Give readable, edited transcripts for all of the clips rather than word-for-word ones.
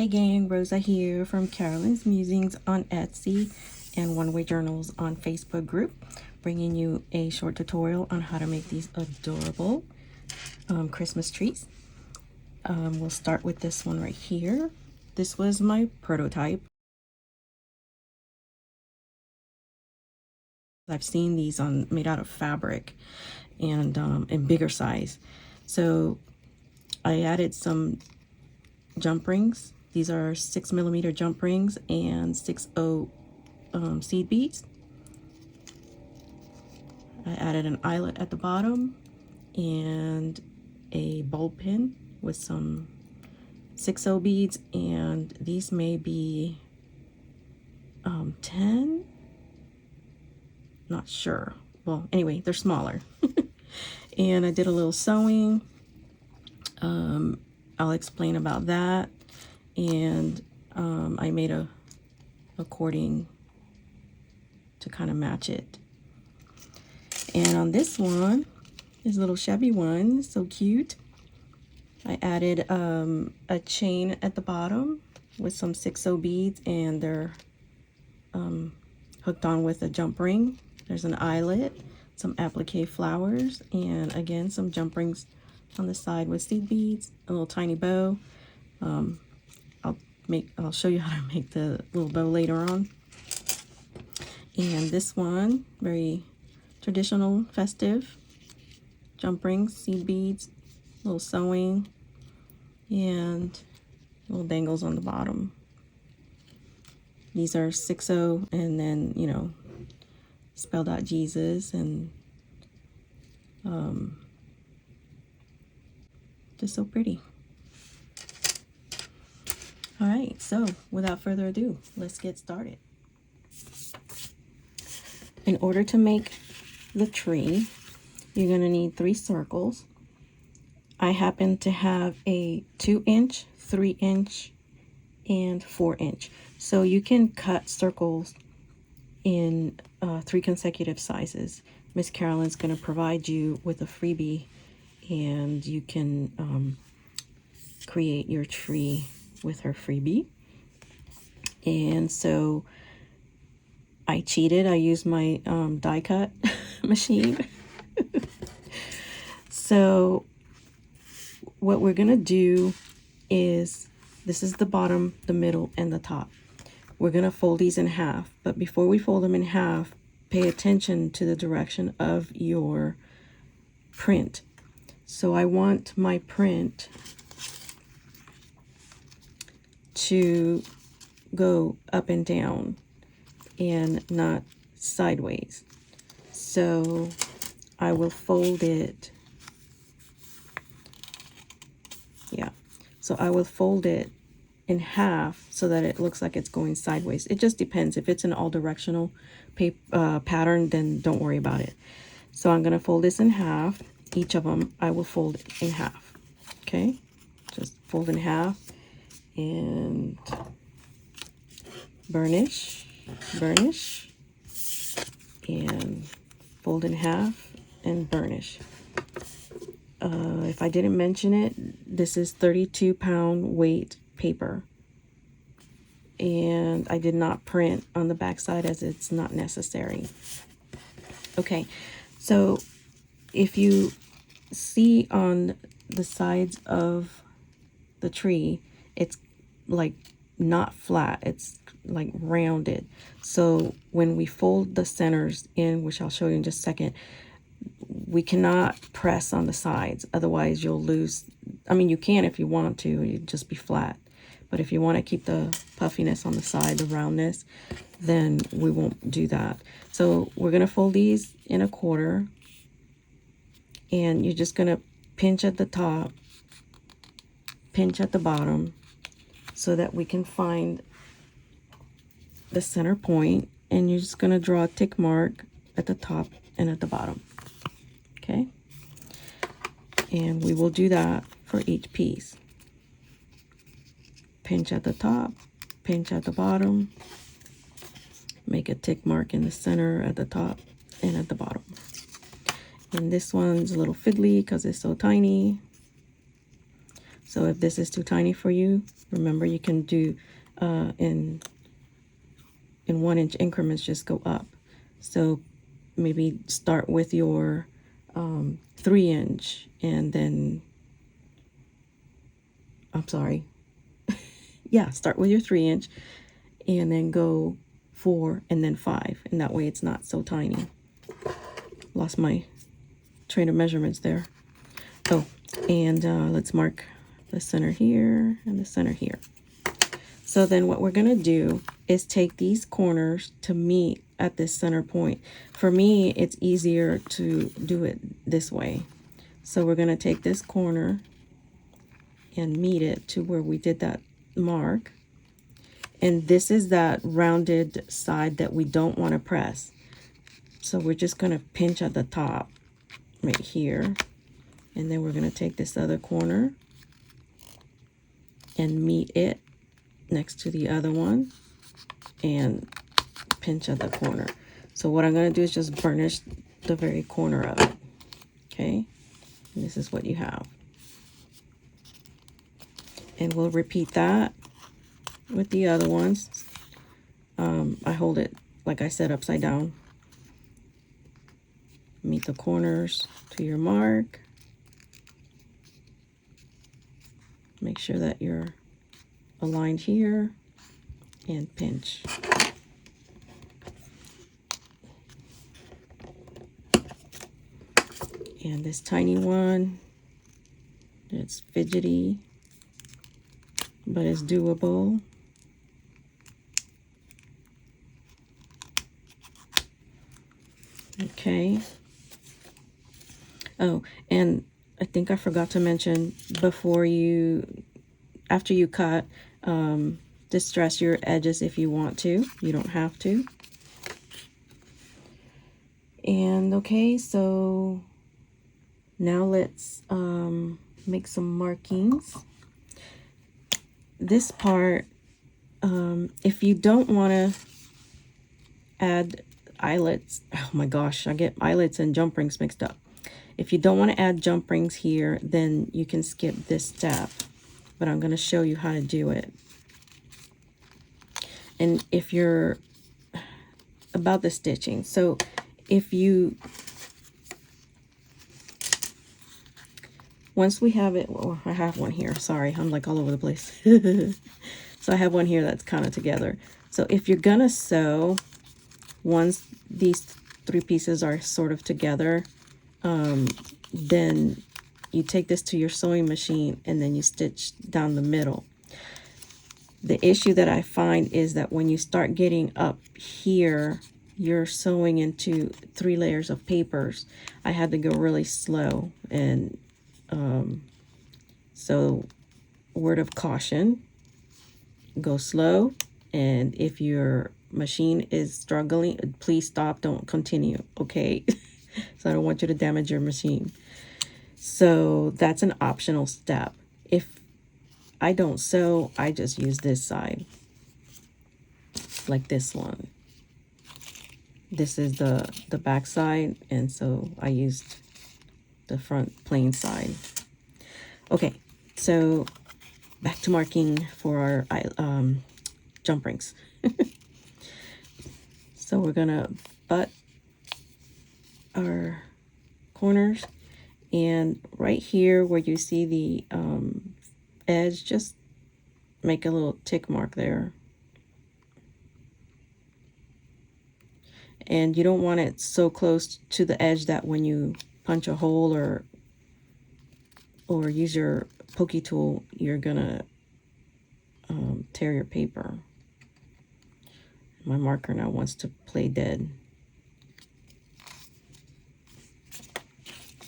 Hey gang, Rosa here from Carolyn's Musings on Etsy and One Way Journals on Facebook group, bringing you a short tutorial on how to make these adorable Christmas trees. We'll start with this one right here. This was my prototype. I've seen these made out of fabric and in bigger size. So I added some jump rings. These are 6mm jump rings and 6/0 seed beads. I added an eyelet at the bottom and a bulb pin with some 6/0 beads, and these may be 10, not sure. Well, anyway, they're smaller. And I did a little sewing. I'll explain about that. And I made a cording to kind of match it. And on this one, this little Chevy one, so cute, I added a chain at the bottom with some 6/0 beads, and they're hooked on with a jump ring. There's an eyelet, some applique flowers, and again some jump rings on the side with seed beads, a little tiny bow. I'll show you how to make the little bow later on. And this one, very traditional, festive, jump rings, seed beads, little sewing, and little dangles on the bottom. These are 6/0, and then, you know, spelled out Jesus, and just so pretty. All right, so without further ado, let's get started. In order to make the tree, you're going to need 3 circles. I happen to have a 2-inch, 3-inch, and 4-inch. So you can cut circles in 3 consecutive sizes. Miss Carolyn's going to provide you with a freebie, and you can create your tree with her freebie. And so I cheated. I used my die cut machine. So what we're gonna do is, this is the bottom, the middle, and the top. We're gonna fold these in half, but before we fold them in half, pay attention to the direction of your print. So I want my print to go up and down and not sideways. So I will fold it. Yeah. So I will fold it in half so that it looks like it's going sideways. It just depends. If it's an all directional pattern, then don't worry about it. So I'm going to fold this in half. Each of them I will fold in half. Okay. Just fold in half and burnish, and fold in half and burnish. If I didn't mention it, this is 32-pound weight paper, and I did not print on the back side as it's not necessary. Okay, so if you see on the sides of the tree, it's like not flat, it's like rounded. So when we fold the centers in, which I'll show you in just a second, we cannot press on the sides, otherwise you'll lose. I mean, you can if you want to, you'd just be flat. But if you want to keep the puffiness on the side, the roundness, then we won't do that. So we're going to fold these in a quarter, and you're just going to pinch at the top, pinch at the bottom, so that we can find the center point, and you're just going to draw a tick mark at the top and at the bottom. Okay, and we will do that for each piece. Pinch at the top, pinch at the bottom, make a tick mark in the center at the top and at the bottom. And this one's a little fiddly because it's so tiny. So if this is too tiny for you, Remember, you can do in 1 inch increments, just go up. So maybe start with your 3 inch, and then, I'm sorry, yeah, start with your 3 inch and then go 4 and then 5, and that way it's not so tiny. Lost my train of measurements there. Oh, and let's mark the center here and the center here. So then what we're gonna do is take these corners to meet at this center point. For me, it's easier to do it this way. So we're gonna take this corner and meet it to where we did that mark. And this is that rounded side that we don't want to press. So we're just going to pinch at the top right here. And then we're going to take this other corner and meet it next to the other one and pinch at the corner. So what I'm going to do is just burnish the very corner of it. Okay. And this is what you have. And we'll repeat that with the other ones. I hold it, like I said, upside down. Meet the corners to your mark. Make sure that you're aligned here and pinch. And this tiny one, it's fidgety, but it's doable. Okay. Oh, and I think I forgot to mention after you cut, distress your edges if you want to. You don't have to. And okay, so now let's make some markings. This part, if you don't want to add eyelets, oh my gosh, I get eyelets and jump rings mixed up. If you don't want to add jump rings here, then you can skip this step, but I'm going to show you how to do it. And if you're about the stitching, so if you, once we have it, well, I have one here, sorry, I'm like all over the place. So I have one here that's kind of together. So if you're gonna sew, once these 3 pieces are sort of together, then you take this to your sewing machine and then you stitch down the middle. The issue that I find is that when you start getting up here, you're sewing into 3 layers of papers. I had to go really slow, and so word of caution, go slow, and if your machine is struggling, please stop, don't continue, okay? So I don't want you to damage your machine. So that's an optional step. If I don't sew, I just use this side, like this one. This is the back side, and so I used the front plain side. Okay, so back to marking for our jump rings. So we're gonna butt our corners, and right here where you see the edge, just make a little tick mark there. And you don't want it so close to the edge that when you punch a hole or use your pokey tool, you're gonna tear your paper. My marker now wants to play dead.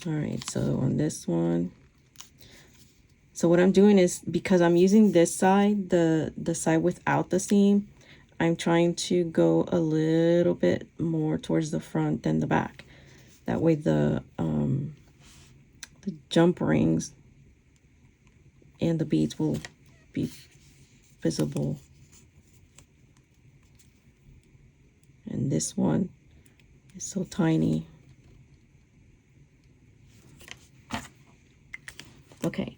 All right, so on this one, so what I'm doing is, because I'm using this side, the side without the seam, I'm trying to go a little bit more towards the front than the back. That way the jump rings and the beads will be visible. And this one is so tiny. Okay,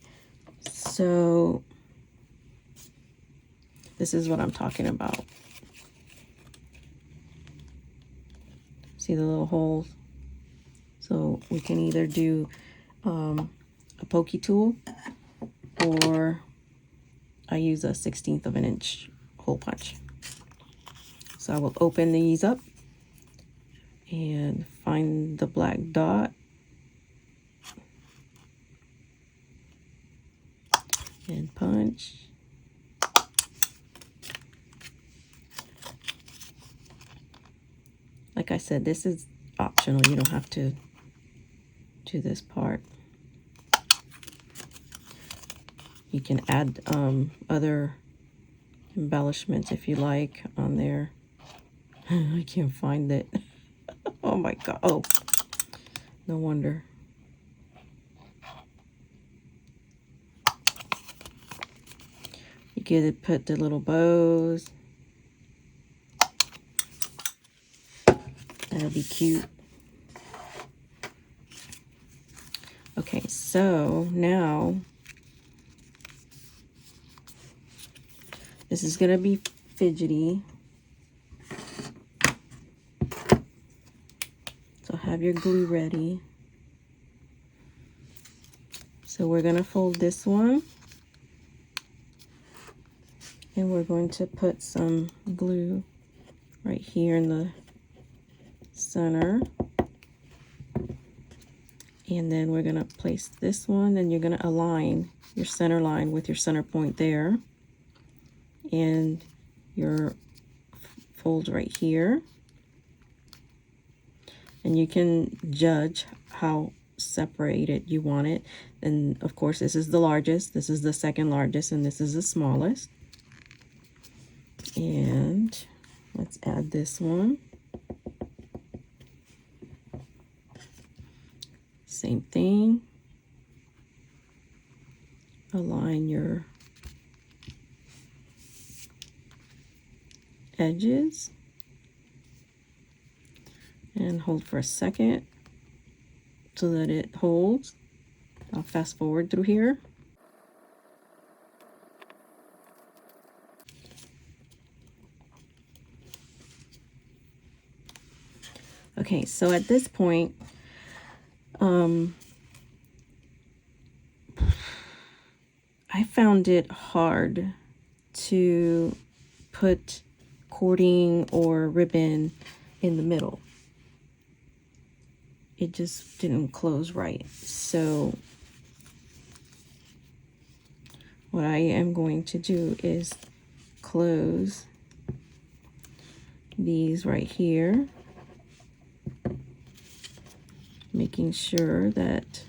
so This is what I'm talking about. See the little holes? So we can either do a pokey tool, or I use a 1/16 of an inch hole punch. So I will open these up and find the black dot and punch. Like I said, this is optional. You don't have to do this part. You can add other embellishments if you like on there. I can't find it. Oh my god. Oh, no wonder. You get to put the little bows. That'll be cute. Okay, so now this is gonna be fidgety. So have your glue ready. So we're gonna fold this one, and we're going to put some glue right here in the center. And then we're gonna place this one, and you're gonna align your center line with your center point there, and your fold right here. And you can judge how separated you want it. And of course, this is the largest, this is the second largest, and this is the smallest. And let's add this one. Same thing. Align your edges and hold for a second so that it holds. I'll fast forward through here. Okay, so at this point, I found it hard to put cording or ribbon in the middle. It just didn't close right. So what I am going to do is close these right here, making sure that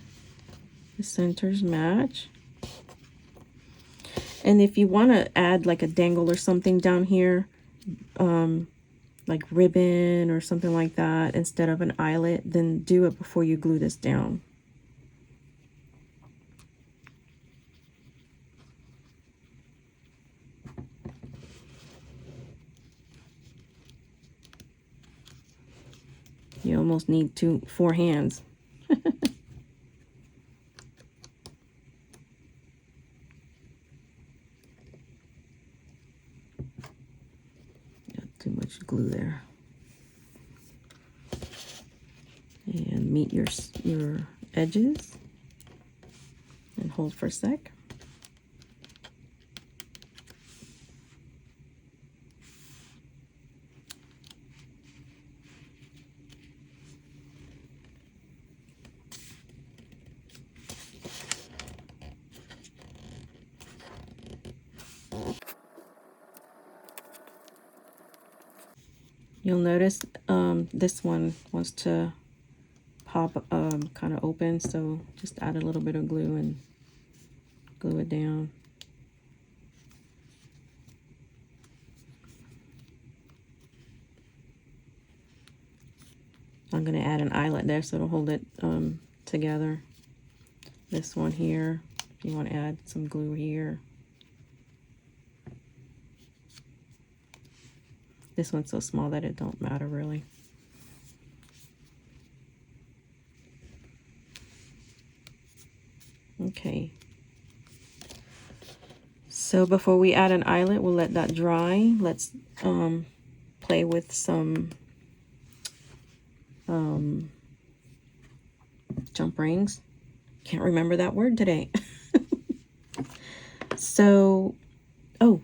the centers match. And if you want to add like a dangle or something down here, like ribbon or something like that instead of an eyelet, then do it before you glue this down. You almost need 4 hands. Too much glue there. And meet your edges and hold for a sec. You'll notice this one wants to pop kind of open, so just add a little bit of glue and glue it down. I'm going to add an eyelet there so it'll hold it together. This one here, if you want to add some glue here. This one's so small that it don't matter really. Okay. So before we add an eyelet, we'll let that dry. Let's play with some jump rings. Can't remember that word today. So, oh,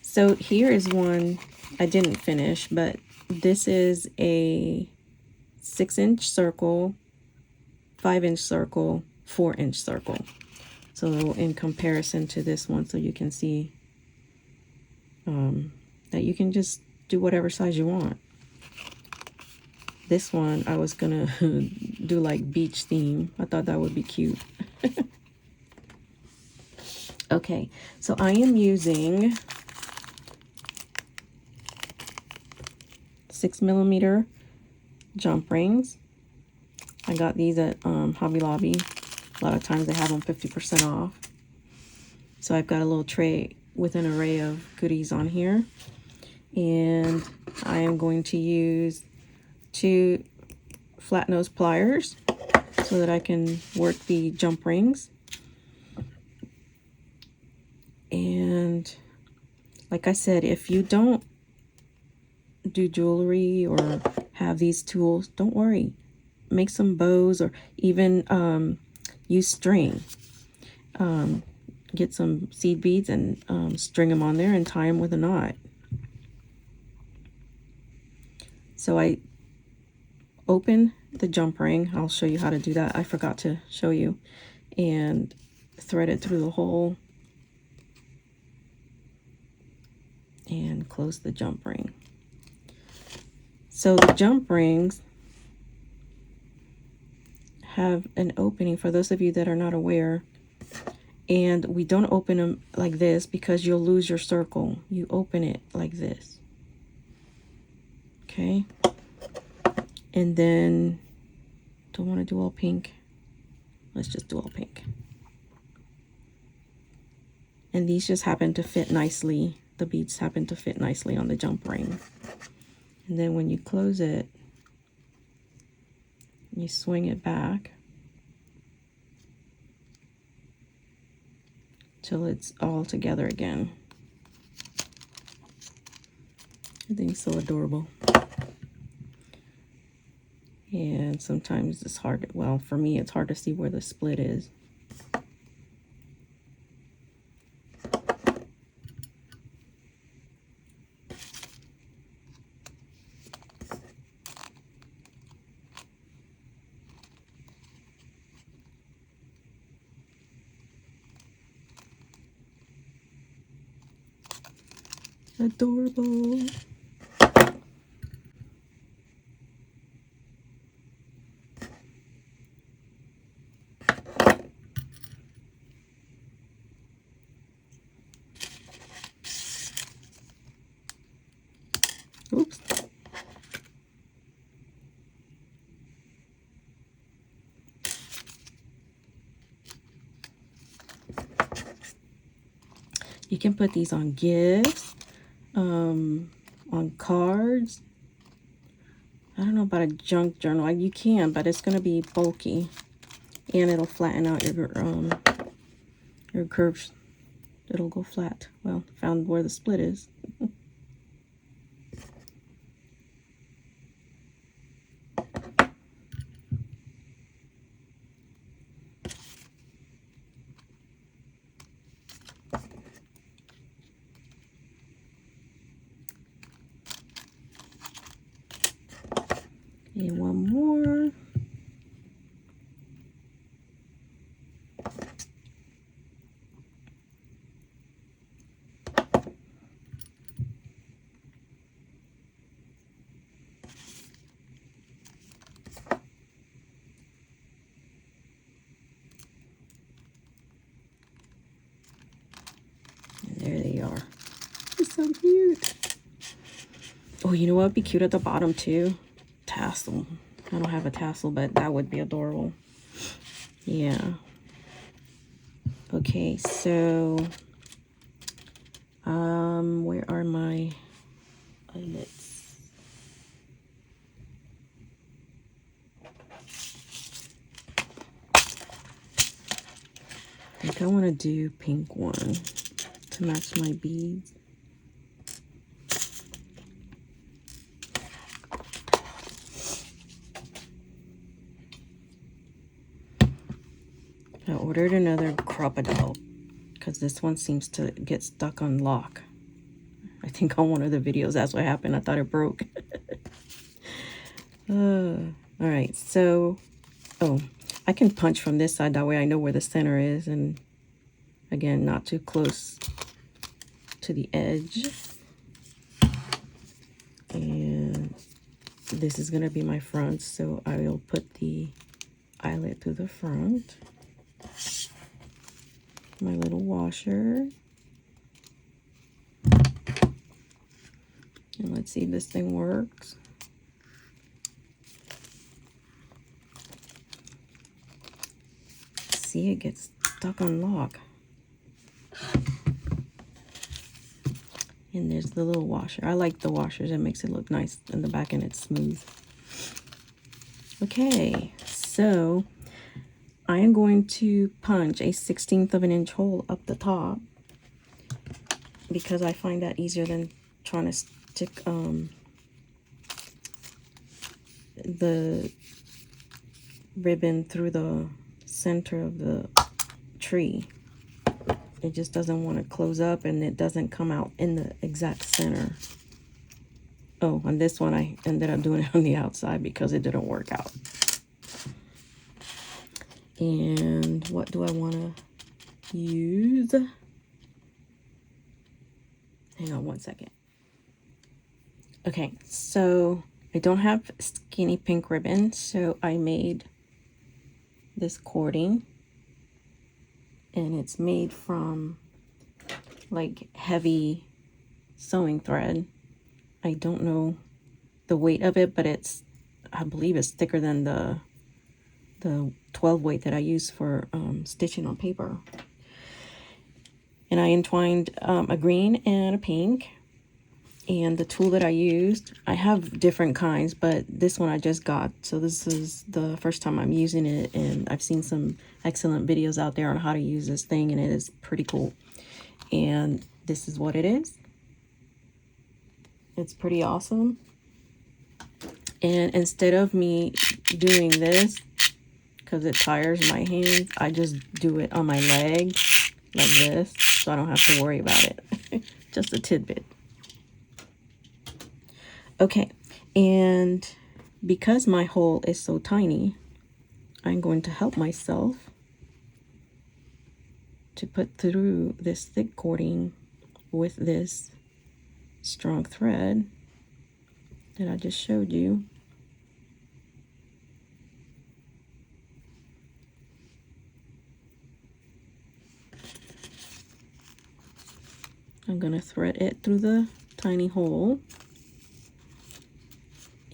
so here is one I didn't finish, but this is a 6-inch circle, 5-inch circle, 4-inch circle. So in comparison to this one, so you can see that you can just do whatever size you want. This one, I was gonna do like beach theme. I thought that would be cute. Okay, so I am using 6mm jump rings. I got these at Hobby Lobby. A lot of times they have them 50% off. So I've got a little tray with an array of goodies on here. And I am going to use 2 flat nose pliers so that I can work the jump rings. And like I said, if you don't do jewelry or have these tools, don't worry. Make some bows or even use string. Get some seed beads and string them on there and tie them with a knot. So I open the jump ring. I'll show you how to do that. I forgot to show you. And thread it through the hole. And close the jump ring. So the jump rings have an opening, for those of you that are not aware, and we don't open them like this because you'll lose your circle. You open it like this. Okay, and then don't want to do all pink. Let's just do all pink. And these just happen to fit nicely. The beads happen to fit nicely on the jump ring. And then when you close it, you swing it back till it's all together again. I think it's so adorable. And sometimes it's hard, well, for me, it's hard to see where the split is. Adorable. Oops. You can put these on gifts, on cards. I don't know about a junk journal. You can, but it's going to be bulky, and it'll flatten out your curves. It'll go flat. Well, found where the split is. And one more. And there they are. They're so cute. Oh, you know what would be cute at the bottom too? Tassel. I don't have a tassel, but that would be adorable. Yeah. Okay, so where are my eyelets? I think I want to do pink one. to match my beads. I ordered another crocodile because this one seems to get stuck on lock. I think on one of the videos that's what happened. I thought it broke. All right, so I can punch from this side, that way I know where the center is, and again, not too close to the edge. And this is going to be my front, so I will put the eyelet through the front. My little washer. And let's see if this thing works. See, it gets stuck on lock. And there's the little washer. I like the washers. It makes it look nice in the back and it's smooth. Okay, so I am going to punch a 1/16 of an inch hole up the top because I find that easier than trying to stick the ribbon through the center of the tree. It just doesn't want to close up and it doesn't come out in the exact center. Oh, on this one I ended up doing it on the outside because it didn't work out. And what do I want to use? Hang on one second. Okay, so I don't have skinny pink ribbon, so I made this cording. And it's made from like heavy sewing thread. I don't know the weight of it, but I believe it's thicker than the 12 weight that I use for stitching on paper. And I entwined a green and a pink. And the tool that I used, I have different kinds, but this one I just got. So this is the first time I'm using it, and I've seen some excellent videos out there on how to use this thing, and it is pretty cool. And this is what it is. It's pretty awesome. And instead of me doing this, because it tires my hands, I just do it on my leg like this, so I don't have to worry about it. Just a tidbit. Okay, and because my hole is so tiny, I'm going to help myself to put through this thick cording with this strong thread that I just showed you. I'm going to thread it through the tiny hole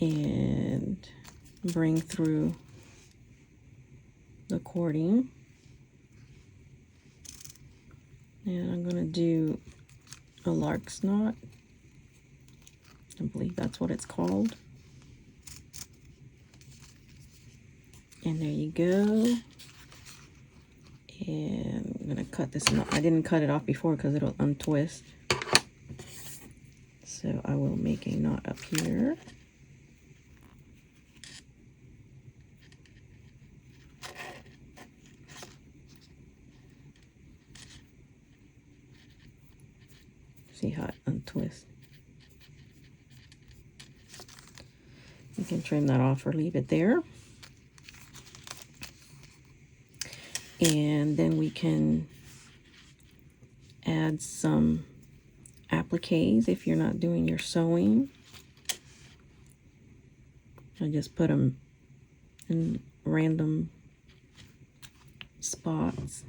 and bring through the cording. And I'm going to do a lark's knot. I believe that's what it's called. And there you go. And I'm going to cut this knot. I didn't cut it off before because it'll untwist. So I will make a knot up here. See how it untwists. You can trim that off or leave it there. And then we can add some appliques if you're not doing your sewing. I just put them in random spots.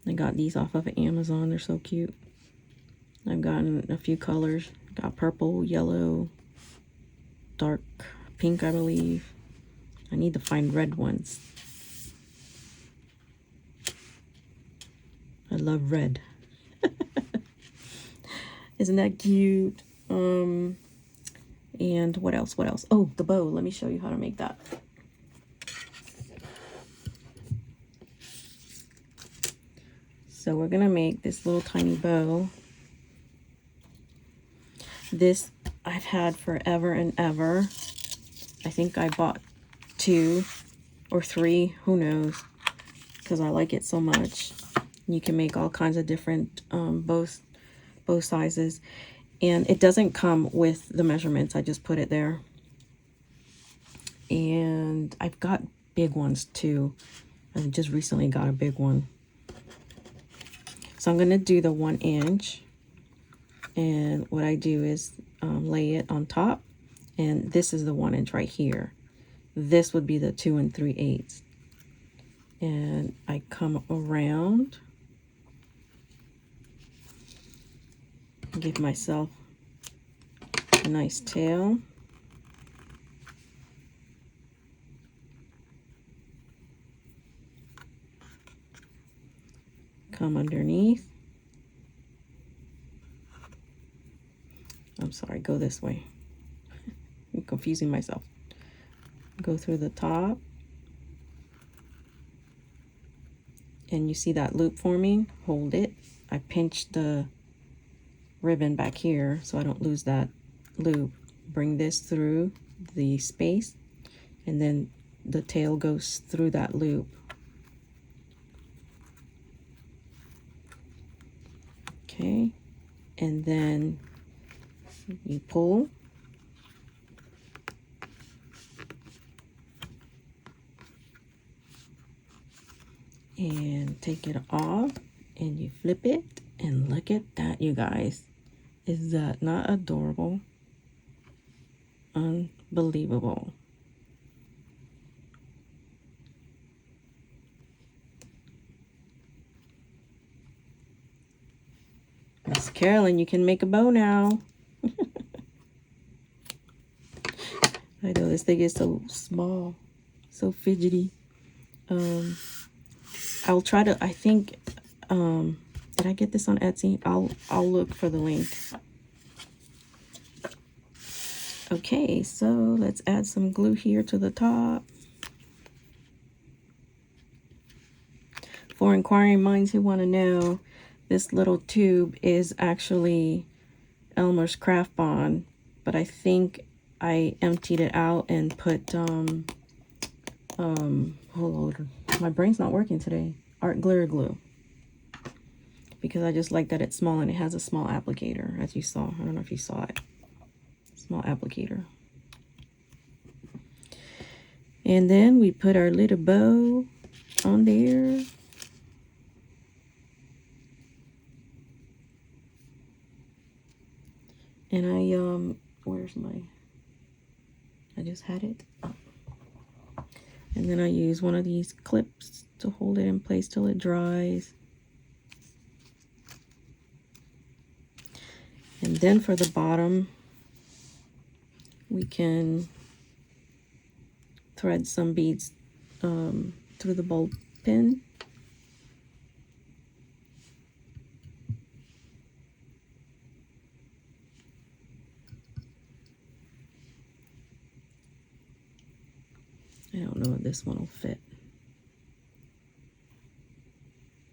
I got these off of Amazon. They're so cute. I've gotten a few colors. Got purple, yellow, dark pink, I believe. I need to find red ones. I love red. Isn't that cute? And what else? What else? Oh, the bow. Let me show you how to make that. So we're gonna make this little tiny bow. This I've had forever and ever. I think I bought 2 or 3, who knows, because I like it so much. You can make all kinds of different bow sizes, and it doesn't come with the measurements. I just put it there. And I've got big ones too. I just recently got a big one. So I'm gonna do the 1 inch, and what I do is lay it on top, and this is the 1 inch right here. This would be the 2 3/8, and I come around, give myself a nice tail. Come underneath. I'm sorry, go this way. I'm confusing myself. Go through the top. And you see that loop forming? Hold it. I pinch the ribbon back here so I don't lose that loop. Bring this through the space, and then the tail goes through that loop. Okay, and then you pull, and take it off, and you flip it, and look at that, you guys. Is that not adorable? Unbelievable. Miss Carolyn, you can make a bow now. I know this thing is so small, so fidgety. I'll try to, I think, did I get this on Etsy? I'll look for the link. Okay, so let's add some glue here to the top. For inquiring minds who want to know, this little tube is actually Elmer's Craft Bond, but I think I emptied it out and put hold on, my brain's not working today. Art glitter glue, because I just like that it's small and it has a small applicator, as you saw. I don't know if you saw it. Small applicator. And then we put our little bow on there. And I where's my, I just had it. And then I use one of these clips to hold it in place till it dries. And then for the bottom, we can thread some beads through the bulb pin. I don't know if this one will fit.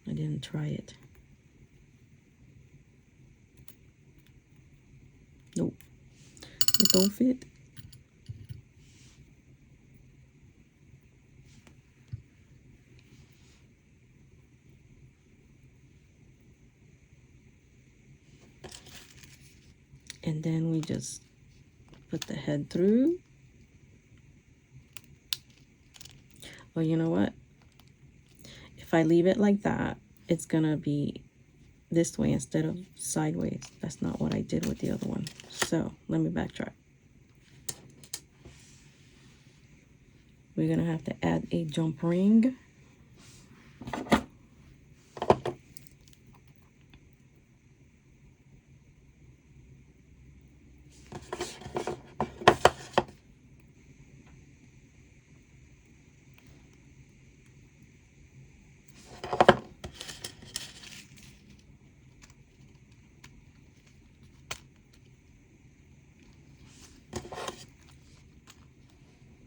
I didn't try it. Nope, it don't fit. And then we just put the head through. Well, you know what? If I leave it like that, it's gonna be this way instead of sideways. That's not what I did with the other one. So let me backtrack. We're gonna have to add a jump ring.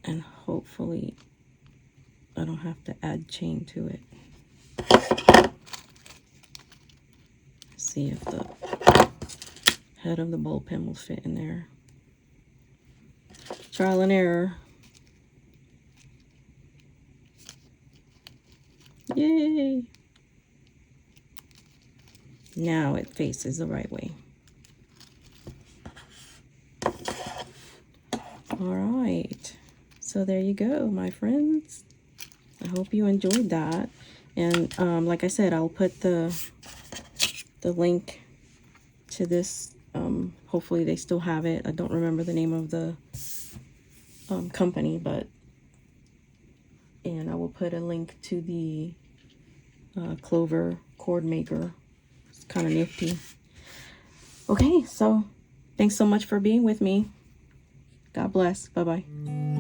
And hopefully I don't have to add chain to it. see if the head of the ball pen will fit in there. Trial and error. Yay! Now it faces the right way. All right. So there you go, my friends. I hope you enjoyed that. And like I said, I'll put the link to this. Hopefully they still have it. I don't remember the name of the company, and I will put a link to the clover cord maker. It's kind of nifty. Okay, so thanks so much for being with me. God bless. Bye-bye.